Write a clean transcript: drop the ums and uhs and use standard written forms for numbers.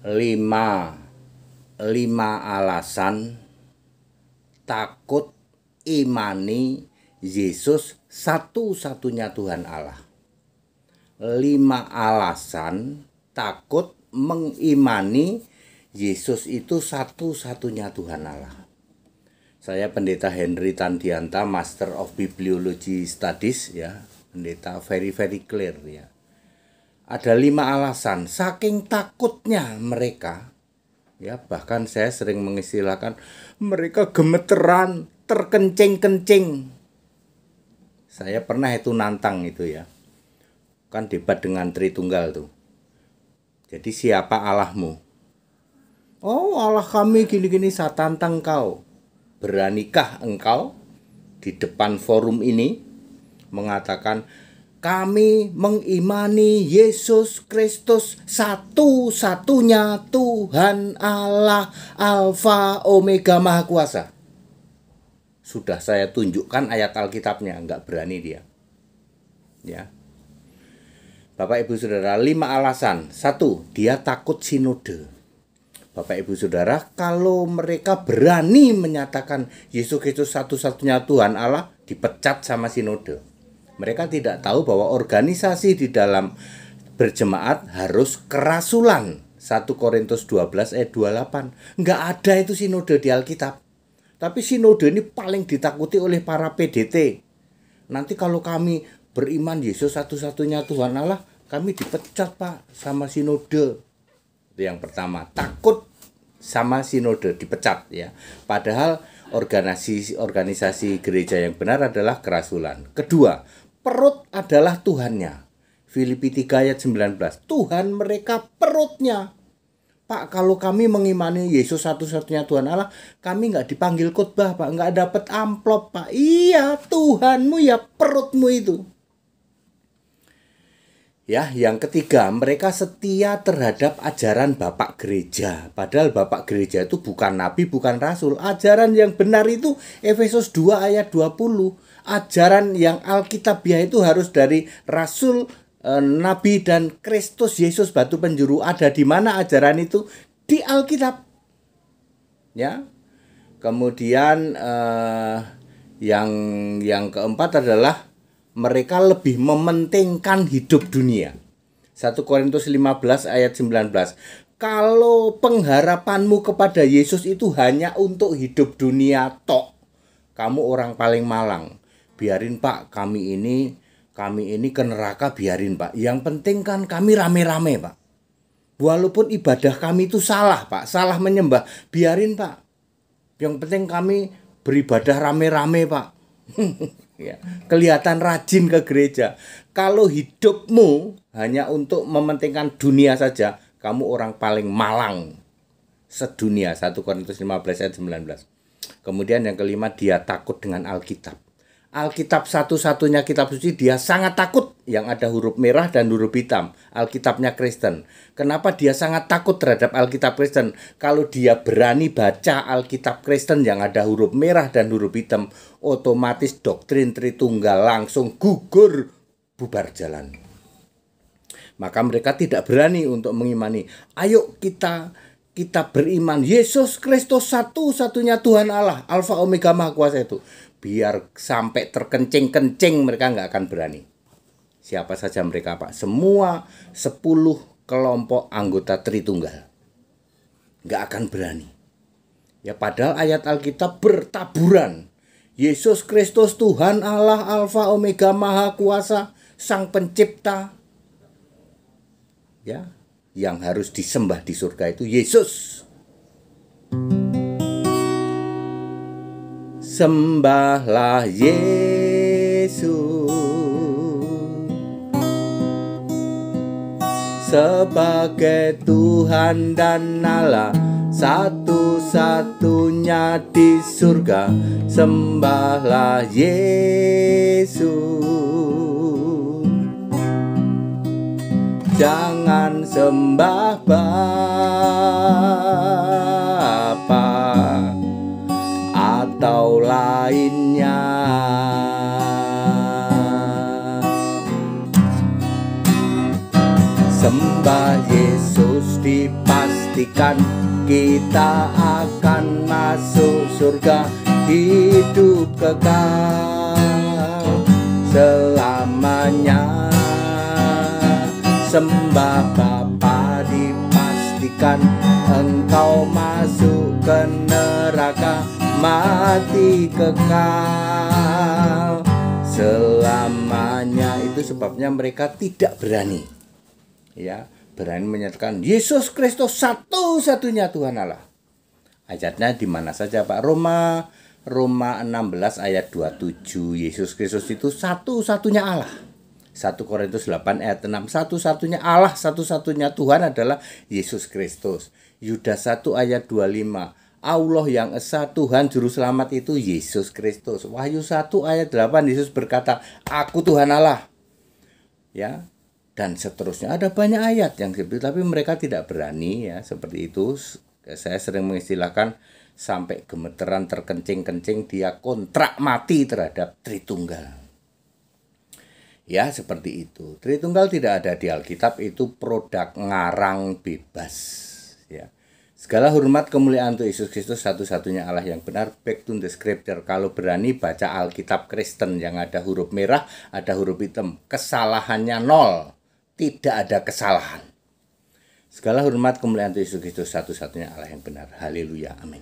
lima lima alasan takut imani Yesus satu-satunya Tuhan Allah. 5 alasan takut mengimani Yesus itu satu-satunya Tuhan Allah. Saya Pendeta Henry Tandianta, Master of Bibliology Studies, ya, pendeta very clear, ya. Ada 5 alasan, saking takutnya mereka, ya, bahkan saya sering mengistilahkan mereka gemeteran, terkencing-kencing. Saya pernah itu nantang itu, ya, kan debat dengan Tritunggal tuh. Jadi siapa Allahmu? Oh, Allah kami gini-gini. Saya tantang kau. Beranikah engkau di depan forum ini mengatakan kami mengimani Yesus Kristus satu-satunya Tuhan Allah, Alfa Omega Maha Kuasa? Sudah saya tunjukkan ayat Alkitabnya, enggak berani dia. Ya. Bapak Ibu Saudara, 5 alasan. 1, dia takut sinode. Bapak Ibu Saudara, kalau mereka berani menyatakan Yesus Kristus satu-satunya Tuhan Allah, dipecat sama sinode. Mereka tidak tahu bahwa organisasi di dalam berjemaat harus kerasulan. 1 Korintus 12 ayat 28. Nggak ada itu sinode di Alkitab. Tapi sinode ini paling ditakuti oleh para PDT. Nanti kalau kami beriman Yesus satu-satunya Tuhan Allah, kami dipecat Pak sama sinode. Itu yang pertama, takut sama sinode, dipecat, ya. Padahal organisasi gereja yang benar adalah kerasulan. Kedua, perut adalah Tuhannya. Filipi 3 ayat 19. Tuhan mereka perutnya. Pak, kalau kami mengimani Yesus satu-satunya Tuhan Allah, kami nggak dipanggil khotbah Pak, nggak dapat amplop Pak. Iya, Tuhanmu ya perutmu itu. Ya, yang ketiga, mereka setia terhadap ajaran Bapak Gereja. Padahal Bapak Gereja itu bukan nabi, bukan rasul. Ajaran yang benar itu Efesus 2 ayat 20. Ajaran yang Alkitabiah itu harus dari rasul, nabi, dan Kristus Yesus batu penjuru. Ada di mana ajaran itu? Di Alkitab. Ya. Kemudian yang keempat adalah mereka lebih mementingkan hidup dunia. 1 Korintus 15 ayat 19. Kalau pengharapanmu kepada Yesus itu hanya untuk hidup dunia tok, kamu orang paling malang. Biarin Pak, kami ini ke neraka, biarin Pak. Yang penting kan kami rame-rame Pak. Walaupun ibadah kami itu salah Pak, salah menyembah, biarin Pak. Yang penting kami beribadah rame-rame Pak. Ya, kelihatan rajin ke gereja. Kalau hidupmu hanya untuk mementingkan dunia saja, kamu orang paling malang sedunia. 1 Korintus 15 ayat 19. Kemudian yang kelima, dia takut dengan Alkitab. Alkitab satu-satunya kitab suci, dia sangat takut yang ada huruf merah dan huruf hitam. Alkitabnya Kristen. Kenapa dia sangat takut terhadap Alkitab Kristen? Kalau dia berani baca Alkitab Kristen yang ada huruf merah dan huruf hitam, otomatis doktrin Tritunggal langsung gugur, bubar jalan. Maka mereka tidak berani untuk mengimani. Ayo kita beriman Yesus Kristus satu-satunya Tuhan Allah, Alfa Omega Maha Kuasa itu. Biar sampai terkencing-kencing mereka nggak akan berani. Siapa saja mereka Pak? Semua 10 kelompok anggota Tritunggal nggak akan berani. Ya, padahal ayat Alkitab bertaburan. Yesus Kristus Tuhan Allah, Alfa Omega Maha Kuasa, Sang Pencipta. Ya, yang harus disembah di surga itu Yesus. Sembahlah Yesus sebagai Tuhan dan Allah satu-satunya di surga. Sembahlah Yesus. Jangan sembah Bapa atau lainnya. Sembah Yesus di pasti dipastikan kita akan masuk surga, hidup kekal selamanya. Sembah Bapa, dipastikan engkau masuk ke neraka, mati kekal selamanya. Itu sebabnya mereka tidak berani, ya, berani menyatakan Yesus Kristus satu-satunya Tuhan Allah. Ayatnya di mana saja, Pak? Roma 16 ayat 27. Yesus Kristus itu satu-satunya Allah. 1 Korintus 8 ayat 6. Satu-satunya Allah, satu-satunya Tuhan adalah Yesus Kristus. Yudas 1 ayat 25. Allah yang esa, Tuhan juru selamat itu Yesus Kristus. Wahyu 1 ayat 8, Yesus berkata, aku Tuhan Allah. Ya, dan seterusnya ada banyak ayat yang disebut, tapi mereka tidak berani, ya, seperti itu. Saya sering mengistilahkan sampai gemeteran terkencing-kencing dia kontrak mati terhadap Tritunggal. Ya, seperti itu. Tritunggal tidak ada di Alkitab, itu produk ngarang bebas, ya. Segala hormat kemuliaan untuk Yesus Kristus, satu-satunya Allah yang benar. Back to the scripture. Kalau berani baca Alkitab Kristen yang ada huruf merah, ada huruf hitam, kesalahannya 0. Tidak ada kesalahan. Segala hormat kemuliaan untuk Yesus Kristus, satu-satunya Allah yang benar. Haleluya, amin.